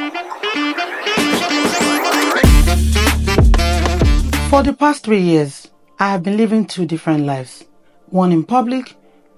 For the past 3 years, I have been living 2 different lives, one in public,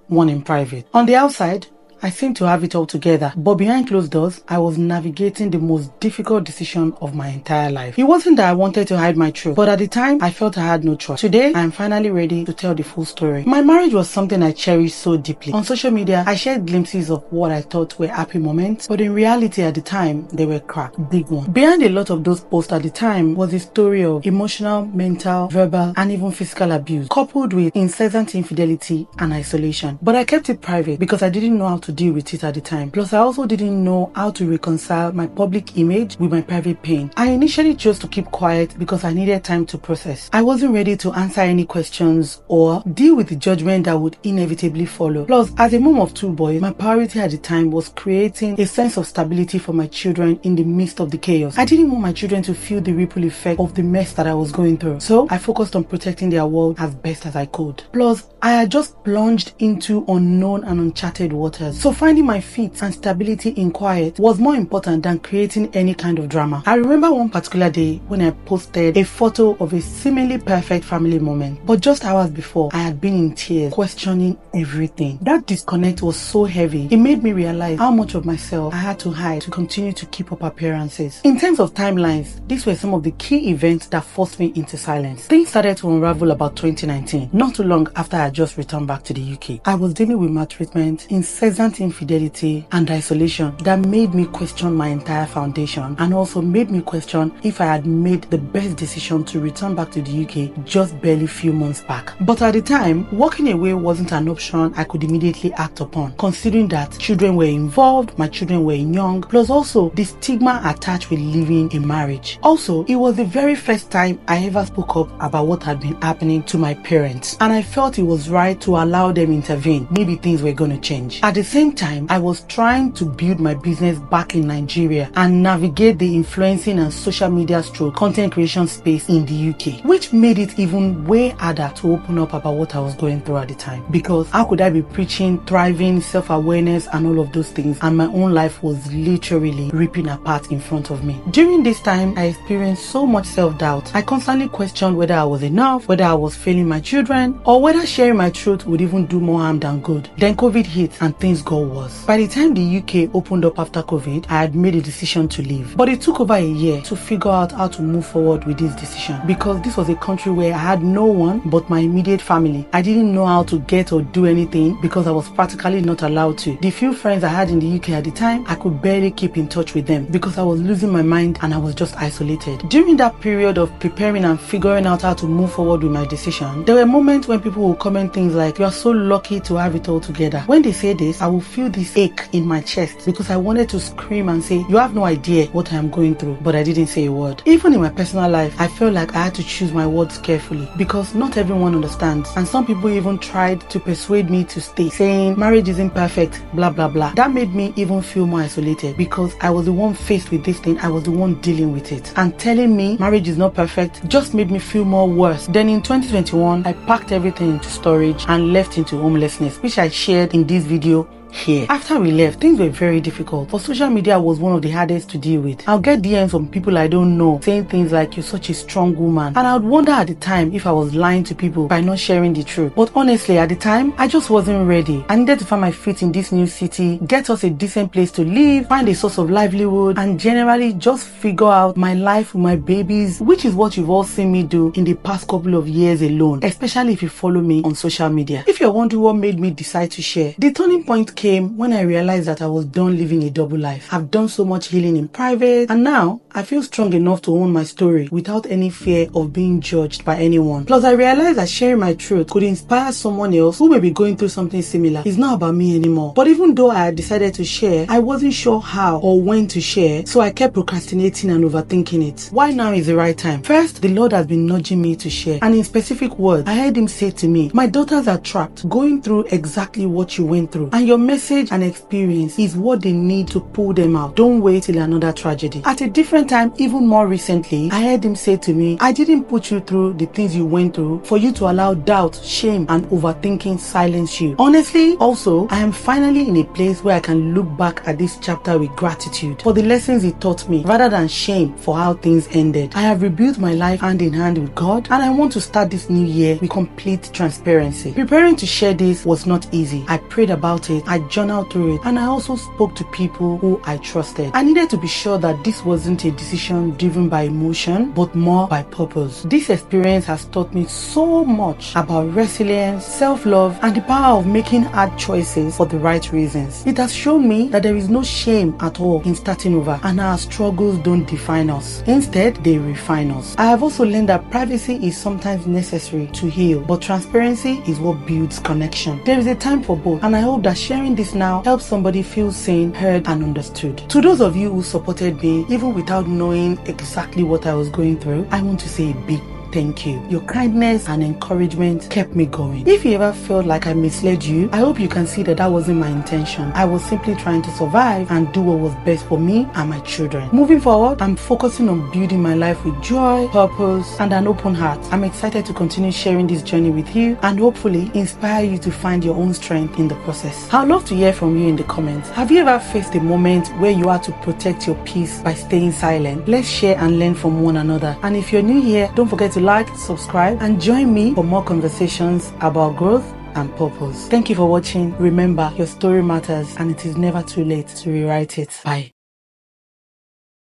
one in private. On the outside, I seem to have it all together, but behind closed doors, I was navigating the most difficult decision of my entire life. It wasn't that I wanted to hide my truth, but at the time, I felt I had no choice. Today, I am finally ready to tell the full story. My marriage was something I cherished so deeply. On social media, I shared glimpses of what I thought were happy moments, but in reality at the time, they were crap, big ones. Behind a lot of those posts at the time was a story of emotional, mental, verbal, and even physical abuse, coupled with incessant infidelity and isolation. But I kept it private because I didn't know how to deal with it at the time. Plus, I also didn't know how to reconcile my public image with my private pain. I initially chose to keep quiet because I needed time to process. I wasn't ready to answer any questions or deal with the judgment that would inevitably follow. Plus, as a mom of 2 boys, my priority at the time was creating a sense of stability for my children in the midst of the chaos. I didn't want my children to feel the ripple effect of the mess that I was going through. So, I focused on protecting their world as best as I could. Plus, I had just plunged into unknown and uncharted waters. So finding my feet and stability in quiet was more important than creating any kind of drama. I remember one particular day when I posted a photo of a seemingly perfect family moment, but just hours before, I had been in tears, questioning everything. That disconnect was so heavy. It made me realize how much of myself I had to hide to continue to keep up appearances. In terms of timelines, these were some of the key events that forced me into silence. Things started to unravel about 2019, not too long after I had just returned back to the UK. I was dealing with maltreatment, incessant infidelity, and isolation that made me question my entire foundation and also made me question if I had made the best decision to return back to the UK just barely few months back. But at the time, walking away wasn't an option I could immediately act upon, considering that children were involved, my children were young, plus also the stigma attached with living a marriage. Also, it was the very first time I ever spoke up about what had been happening to my parents, and I felt it was right to allow them intervene. Maybe things were going to change. At the same time, I was trying to build my business back in Nigeria and navigate the influencing and social media stroke content creation space in the UK, which made it even way harder to open up about what I was going through at the time. Because how could I be preaching thriving, self-awareness and all of those things, and my own life was literally ripping apart in front of me. During this time, I experienced so much self-doubt. I constantly questioned whether I was enough, whether I was failing my children, or whether sharing my truth would even do more harm than good. Then COVID hit and things got worse. By the time the UK opened up after COVID, I had made a decision to leave. But it took over a year to figure out how to move forward with this decision, because this was a country where I had no one but my immediate family. I didn't know how to get or do anything because I was practically not allowed to. The few friends I had in the UK at the time, I could barely keep in touch with them because I was losing my mind and I was just isolated. During that period of preparing and figuring out how to move forward with my decision, there were moments when people would comment things like, "You are so lucky to have it all together." When they say this, I will feel this ache in my chest because I wanted to scream and say, "You have no idea what I am going through," but I didn't say a word. Even in my personal life, I felt like I had to choose my words carefully because not everyone understands, and some people even tried to persuade me to stay, saying marriage isn't perfect, blah blah blah. That made me even feel more isolated because I was the one faced with this thing, I was the one dealing with it, and telling me marriage is not perfect just made me feel more worse. Then in 2021, I packed everything into storage and left into homelessness, which I shared in this video here. After we left, things were very difficult, for social media was one of the hardest to deal with. I'll get DMs from people I don't know saying things like, "You're such a strong woman," and I would wonder at the time if I was lying to people by not sharing the truth. But honestly, at the time, I just wasn't ready. I needed to find my feet in this new city, get us a decent place to live, find a source of livelihood, and generally just figure out my life with my babies, which is what you've all seen me do in the past couple of years alone, especially if you follow me on social media. If you're wondering what made me decide to share, the turning point came when I realized that I was done living a double life. I've done so much healing in private, and now I feel strong enough to own my story without any fear of being judged by anyone. Plus, I realized that sharing my truth could inspire someone else who may be going through something similar. It's not about me anymore. But even though I had decided to share, I wasn't sure how or when to share, so I kept procrastinating and overthinking it. Why now is the right time? First, the Lord has been nudging me to share, and in specific words, I heard him say to me, "My daughters are trapped, going through exactly what you went through, and your message and experience is what they need to pull them out. Don't wait till another tragedy. At a different time, even more recently, I heard him say to me, I didn't put you through the things you went through for you to allow doubt, shame, and overthinking silence you. Honestly, also, I am finally in a place where I can look back at this chapter with gratitude for the lessons it taught me rather than shame for how things ended. I have rebuilt my life hand in hand with God, and I want to start this new year with complete transparency. Preparing to share this was not easy. I prayed about it, I journaled through it, and I also spoke to people who I trusted. I needed to be sure that this wasn't a decision driven by emotion, but more by purpose. This experience has taught me so much about resilience, self-love, and the power of making hard choices for the right reasons. It has shown me that there is no shame at all in starting over, and our struggles don't define us. Instead, they refine us. I have also learned that privacy is sometimes necessary to heal, but transparency is what builds connection. There is a time for both, and I hope that sharing this now helps somebody feel seen, heard, and understood. To those of you who supported me, even without knowing exactly what I was going through, I want to say a big thank you. Your kindness and encouragement kept me going. If you ever felt like I misled you, I hope you can see that wasn't my intention. I was simply trying to survive and do what was best for me and my children. Moving forward, I'm focusing on building my life with joy, purpose, and an open heart. I'm excited to continue sharing this journey with you and hopefully inspire you to find your own strength in the process. I'd love to hear from you in the comments. Have you ever faced a moment where you had to protect your peace by staying silent? Let's share and learn from one another. And if you're new here, don't forget to like, subscribe, and join me for more conversations about growth and purpose. Thank you for watching. Remember, your story matters, and it is never too late to rewrite it. Bye.